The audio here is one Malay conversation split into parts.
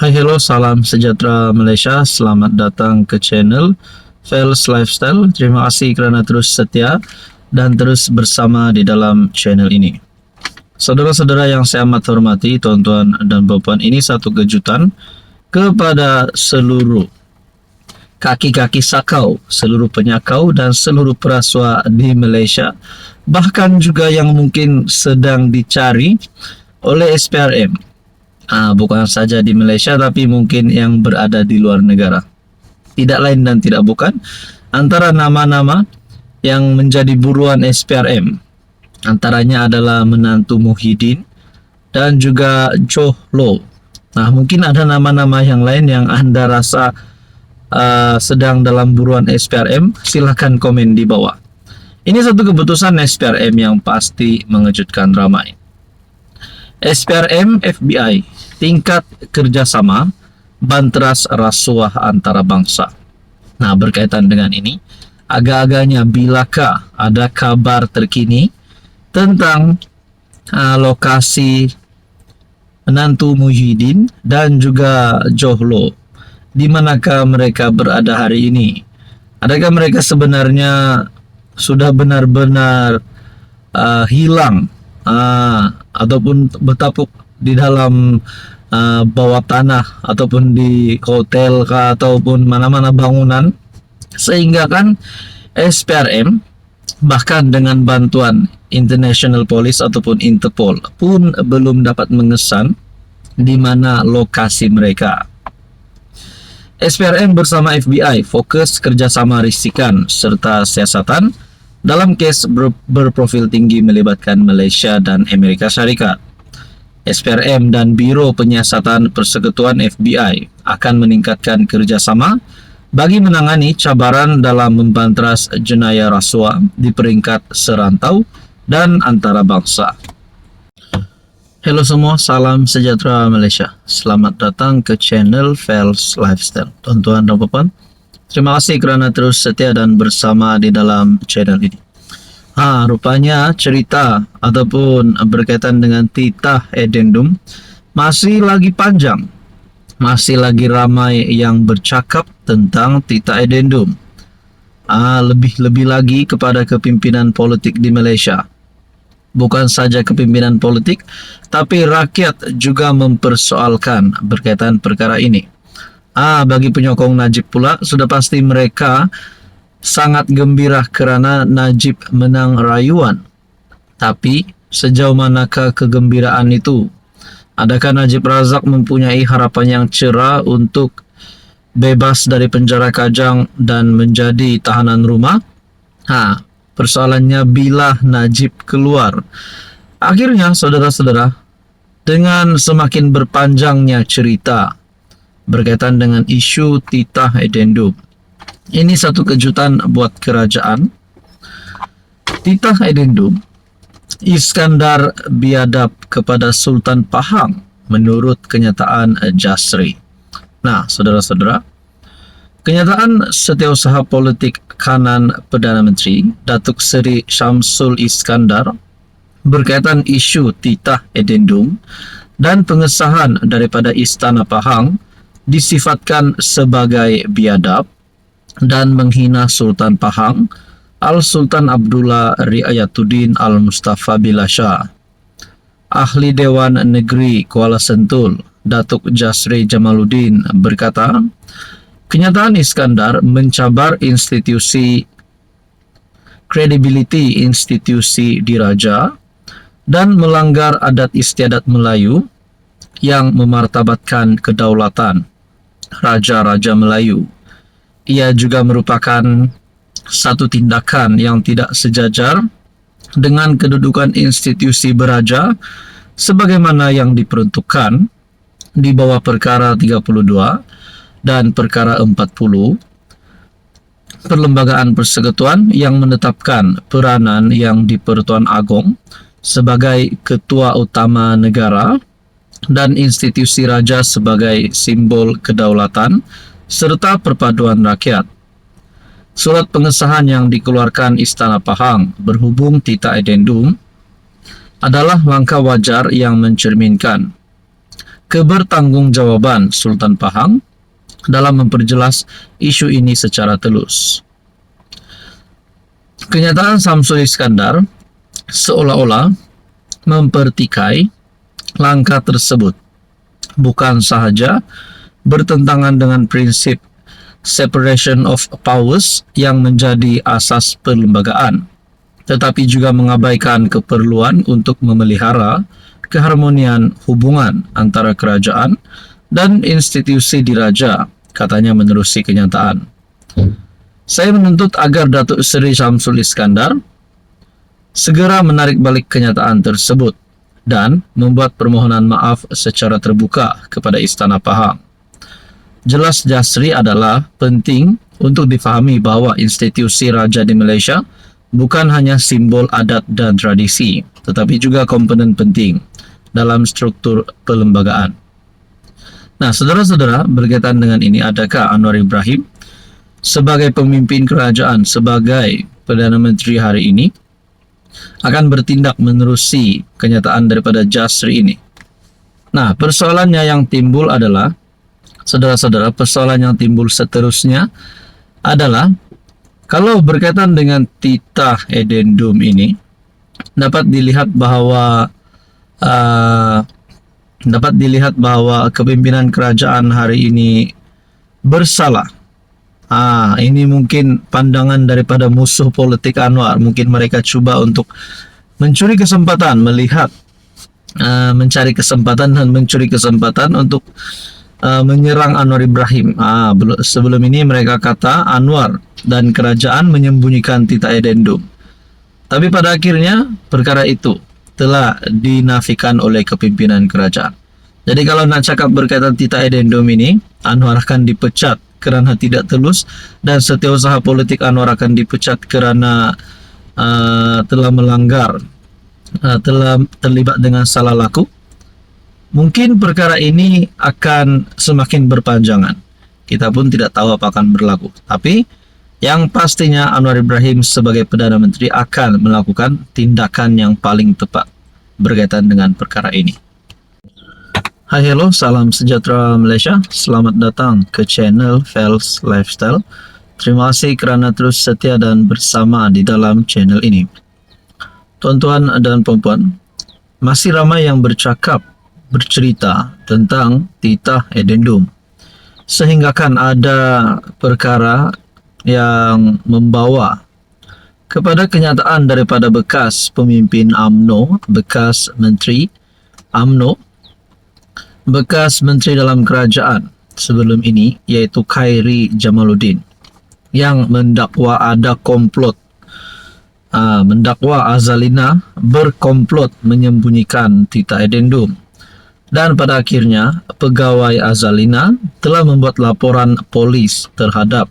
Hai, hello, salam sejahtera Malaysia. Selamat datang ke channel Fels Lifestyle. Terima kasih kerana terus setia dan terus bersama di dalam channel ini. Saudara-saudara yang saya amat hormati, tuan-tuan dan puan-puan, ini satu kejutan kepada seluruh kaki-kaki sakau, seluruh penyakau dan seluruh perasua di Malaysia, bahkan juga yang mungkin sedang dicari oleh SPRM. Bukan saja di Malaysia tapi mungkin yang berada di luar negara. Tidak lain dan tidak bukan antara nama-nama yang menjadi buruan SPRM. Antaranya adalah menantu Muhyiddin dan juga Johlo. Mungkin ada nama-nama yang lain yang anda rasa sedang dalam buruan SPRM. Silakan komen di bawah. Ini satu keputusan SPRM yang pasti mengejutkan ramai. SPRM FBI, tingkat kerjasama banteras rasuah antara bangsa. Berkaitan dengan ini, agak-agaknya bilakah ada kabar terkini tentang lokasi menantu Muhyiddin dan juga Johlo, di manakah mereka berada hari ini? Adakah mereka sebenarnya sudah benar-benar hilang ataupun bertapuk di dalam bawah tanah ataupun di hotel ataupun mana-mana bangunan, sehingga kan SPRM bahkan dengan bantuan International Police ataupun Interpol pun belum dapat mengesan di mana lokasi mereka. SPRM bersama FBI fokus kerjasama risikan serta siasatan dalam kes berprofil tinggi melibatkan Malaysia dan Amerika Syarikat. SPRM dan Biro Penyiasatan Persekutuan FBI akan meningkatkan kerjasama bagi menangani cabaran dalam membanteras jenayah rasuah di peringkat serantau dan antarabangsa. Hello semua, salam sejahtera Malaysia. Selamat datang ke channel Fels Lifestyle. Tuan-tuan dan puan, terima kasih kerana terus setia dan bersama di dalam channel ini. Rupanya cerita ataupun berkaitan dengan titah edendum masih lagi panjang. Masih lagi ramai yang bercakap tentang titah edendum. Lebih-lebih lagi kepada kepimpinan politik di Malaysia. Bukan saja kepimpinan politik, tapi rakyat juga mempersoalkan berkaitan perkara ini. Bagi penyokong Najib pula, sudah pasti mereka sangat gembira kerana Najib menang rayuan. Tapi sejauh manakah kegembiraan itu? Adakah Najib Razak mempunyai harapan yang cerah untuk bebas dari penjara Kajang dan menjadi tahanan rumah? Persoalannya bila Najib keluar. Akhirnya saudara-saudara, dengan semakin berpanjangnya cerita berkaitan dengan isu titah edendum, ini satu kejutan buat kerajaan. Titah edendum Iskandar biadab kepada Sultan Pahang menurut kenyataan Jasri. Saudara-saudara, kenyataan Setiausaha Politik Kanan Perdana Menteri Datuk Seri Syamsul Iskandar berkaitan isu titah edendum dan pengesahan daripada Istana Pahang disifatkan sebagai biadab dan menghina Sultan Pahang Al-Sultan Abdullah Riayatuddin Al-Mustafa Billah Shah. Ahli Dewan Negeri Kuala Sentul Datuk Jasri Jamaluddin berkata, kenyataan Iskandar mencabar kredibiliti institusi diraja dan melanggar adat istiadat Melayu yang memartabatkan kedaulatan Raja-Raja Melayu. Ia juga merupakan satu tindakan yang tidak sejajar dengan kedudukan institusi beraja sebagaimana yang diperuntukkan di bawah perkara 32 dan perkara 40 Perlembagaan Persekutuan yang menetapkan peranan yang di-Pertuan Agong sebagai ketua utama negara dan institusi raja sebagai simbol kedaulatan serta perpaduan rakyat. Surat pengesahan yang dikeluarkan Istana Pahang berhubung titah edendum adalah langkah wajar yang mencerminkan kebertanggungjawaban Sultan Pahang dalam memperjelas isu ini secara telus. Kenyataan Syamsul Iskandar seolah-olah mempertikai langkah tersebut bukan sahaja bertentangan dengan prinsip separation of powers yang menjadi asas perlembagaan, tetapi juga mengabaikan keperluan untuk memelihara keharmonian hubungan antara kerajaan dan institusi diraja, katanya menerusi kenyataan. Saya menuntut agar Datuk Seri Syamsul Iskandar segera menarik balik kenyataan tersebut dan membuat permohonan maaf secara terbuka kepada Istana Pahang. Jelas Jasri adalah penting untuk difahami bahwa institusi raja di Malaysia bukan hanya simbol adat dan tradisi, tetapi juga komponen penting dalam struktur perlembagaan. Nah, saudara-saudara, berkaitan dengan ini, adakah Anwar Ibrahim sebagai pemimpin kerajaan, sebagai Perdana Menteri hari ini, akan bertindak menerusi kenyataan daripada Jasri ini? Nah, persoalannya yang timbul adalah, saudara-saudara, persoalan yang timbul seterusnya adalah, kalau berkaitan dengan titah edendum ini, dapat dilihat bahwa kepimpinan kerajaan hari ini bersalah. Ini mungkin pandangan daripada musuh politik Anwar. Mungkin mereka cuba untuk mencari kesempatan untuk menyerang Anwar Ibrahim. Sebelum ini mereka kata Anwar dan kerajaan menyembunyikan titah edendum. Tapi pada akhirnya perkara itu telah dinafikan oleh kepimpinan kerajaan. Jadi kalau nak cakap berkaitan titah edendum ini, Anwar akan dipecat kerana tidak telus, dan setiausaha politik Anwar akan dipecat kerana telah melanggar, telah terlibat dengan salah laku. Mungkin perkara ini akan semakin berpanjangan. Kita pun tidak tahu apa akan berlaku. Tapi yang pastinya Anwar Ibrahim sebagai Perdana Menteri akan melakukan tindakan yang paling tepat berkaitan dengan perkara ini. Hai, hello, salam sejahtera Malaysia. Selamat datang ke channel Fels Lifestyle. Terima kasih kerana terus setia dan bersama di dalam channel ini. Tuan-tuan dan puan-puan, masih ramai yang bercerita tentang titah edendum, sehinggakan ada perkara yang membawa kepada kenyataan daripada bekas pemimpin UMNO, bekas menteri UMNO, bekas menteri dalam kerajaan sebelum ini, iaitu Khairi Jamaluddin, yang mendakwa ada komplot, mendakwa Azalina berkomplot menyembunyikan titah edendum. Dan pada akhirnya pegawai Azalina telah membuat laporan polis terhadap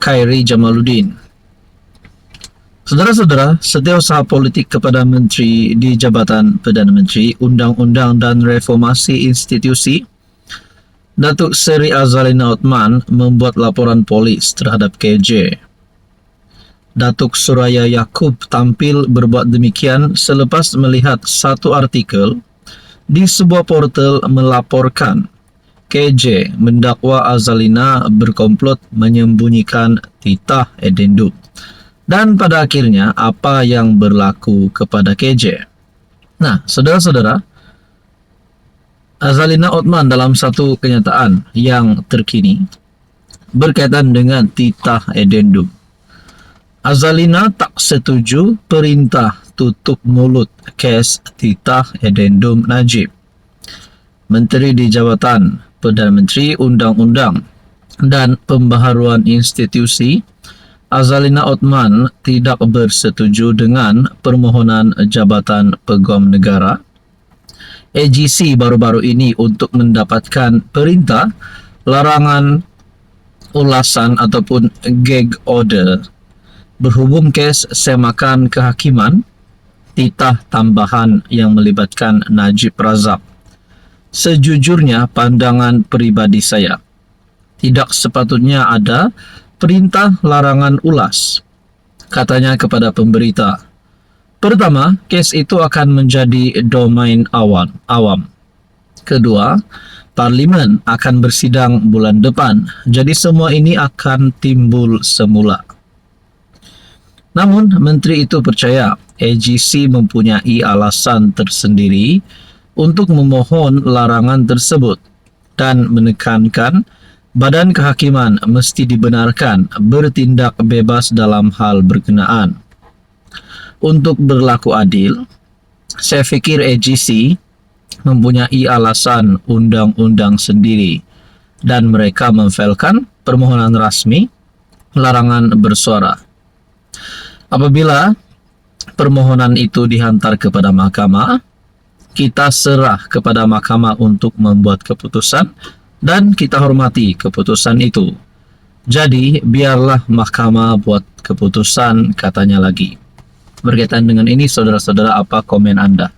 Khairi Jamaluddin. Saudara-saudara, setiausaha politik kepada menteri di Jabatan Perdana Menteri, Undang-Undang dan Reformasi Institusi, Datuk Seri Azalina Othman membuat laporan polis terhadap KJ. Datuk Suraya Yaakob tampil berbuat demikian selepas melihat satu artikel di sebuah portal melaporkan KJ mendakwa Azalina berkomplot menyembunyikan titah edendum. Dan pada akhirnya apa yang berlaku kepada KJ? Nah, saudara-saudara, Azalina Othman dalam satu kenyataan yang terkini berkaitan dengan titah edendum. Azalina tak setuju perintah tutup mulut kes titah edendum Najib. Menteri di Jabatan Perdana Menteri, Undang-Undang dan Pembaharuan Institusi, Azalina Othman tidak bersetuju dengan permohonan Jabatan Peguam Negara AGC baru-baru ini untuk mendapatkan perintah larangan ulasan ataupun gag order berhubung kes semakan kehakiman titah tambahan yang melibatkan Najib Razak. Sejujurnya, pandangan peribadi saya, tidak sepatutnya ada perintah larangan ulas, katanya kepada pemberita. Pertama, kes itu akan menjadi domain awam. Kedua, Parlimen akan bersidang bulan depan, jadi semua ini akan timbul semula. Namun, menteri itu percaya AGC mempunyai alasan tersendiri untuk memohon larangan tersebut dan menekankan Badan Kehakiman mesti dibenarkan bertindak bebas dalam hal berkenaan. Untuk berlaku adil, saya fikir AGC mempunyai alasan undang-undang sendiri dan mereka memfailkan permohonan rasmi larangan bersuara. Apabila permohonan itu dihantar kepada mahkamah, kita serah kepada mahkamah untuk membuat keputusan dan kita hormati keputusan itu. Jadi, biarlah mahkamah buat keputusan, katanya lagi. Berkaitan dengan ini, saudara-saudara, apa komen Anda?